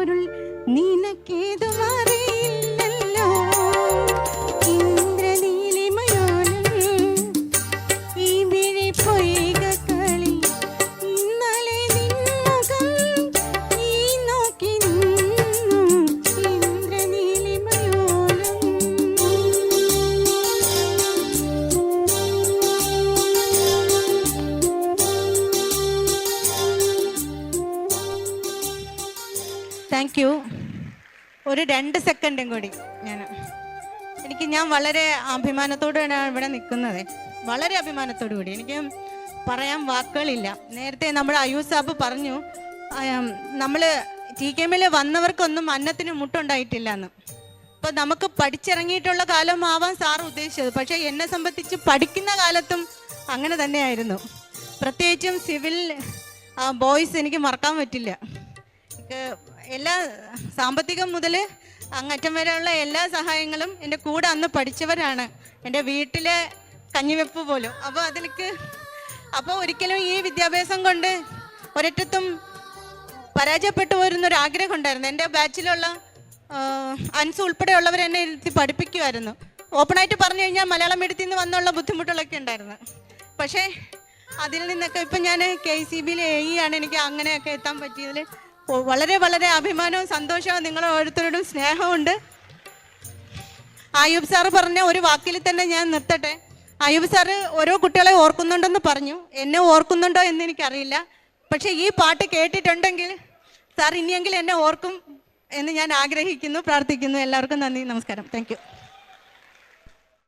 പൊരുൾ നിനക്കേതുമറിയില്ലല്ലോ. ഇന്ദ്രനീലിമയോലും ഈ വിഴി പൊയ്കകളി ഇന്നലെ നിൻമുഖം നീ നോക്കി നിന്നു. ഇന്ദ്രനീലിമയോലും താങ്ക് യു. ഒരു 2 സെക്കൻഡും കൂടി ഞാൻ വളരെ അഭിമാനത്തോടെയാണ് ഇവിടെ നിൽക്കുന്നത്. വളരെ അഭിമാനത്തോടു കൂടി. എനിക്ക് പറയാൻ വാക്കുകളില്ല. നേരത്തെ നമ്മുടെ അയ്യൂബ് സാബ് പറഞ്ഞു, നമ്മൾ TKM വന്നവർക്കൊന്നും അന്നത്തിന് മുട്ടുണ്ടായിട്ടില്ല എന്ന്. അപ്പോൾ നമുക്ക് പഠിച്ചിറങ്ങിയിട്ടുള്ള കാലമാവാൻ സാറ് ഉദ്ദേശിച്ചത്. പക്ഷേ എന്നെ സംബന്ധിച്ച് പഠിക്കുന്ന കാലത്തും അങ്ങനെ തന്നെയായിരുന്നു. പ്രത്യേകിച്ചും സിവിൽ ബോയ്സ് എനിക്ക് മറക്കാൻ പറ്റില്ല. എല്ലാ സാമ്പത്തികം മുതൽ അങ്ങറ്റം വരെയുള്ള എല്ലാ സഹായങ്ങളും എൻ്റെ കൂടെ അന്ന് പഠിച്ചവരാണ്. എൻ്റെ വീട്ടിലെ കഞ്ഞിവെപ്പ് പോലും. അപ്പോൾ ഒരിക്കലും ഈ വിദ്യാഭ്യാസം കൊണ്ട് ഒരിടത്തും പരാജയപ്പെട്ടു പോരുന്നൊരാഗ്രഹം ഉണ്ടായിരുന്നു. എൻ്റെ ബാച്ചിലുള്ള അൻസ് ഉൾപ്പെടെയുള്ളവർ എന്നെ ഇരുത്തി പഠിപ്പിക്കുമായിരുന്നു. ഓപ്പണായിട്ട് പറഞ്ഞു കഴിഞ്ഞാൽ മലയാളം മീഡിയത്തിൽ നിന്ന് വന്നുള്ള ബുദ്ധിമുട്ടുകളൊക്കെ ഉണ്ടായിരുന്നു. പക്ഷേ അതിൽ നിന്നൊക്കെ ഇപ്പം ഞാൻ KCBയിൽ AE ആണ്. എനിക്ക് അങ്ങനെയൊക്കെ എത്താൻ പറ്റിയതിൽ വളരെ വളരെ അഭിമാനവും സന്തോഷവും നിങ്ങൾ ഓരോരുത്തരോടും സ്നേഹമുണ്ട്. അയ്യൂബ് സാറ് പറഞ്ഞ ഒരു വാക്കിൽ തന്നെ ഞാൻ നിർത്തട്ടെ. അയ്യൂബ് സാറ് ഓരോ കുട്ടികളെ ഓർക്കുന്നുണ്ടെന്ന് പറഞ്ഞു. എന്നെ ഓർക്കുന്നുണ്ടോ എന്ന് എനിക്കറിയില്ല. പക്ഷേ ഈ പാട്ട് കേട്ടിട്ടുണ്ടെങ്കിൽ സാർ ഇനിയെങ്കിലും എന്നെ ഓർക്കും എന്ന് ഞാൻ ആഗ്രഹിക്കുന്നു, പ്രാർത്ഥിക്കുന്നു. എല്ലാവർക്കും നന്ദി, നമസ്കാരം. Thank you.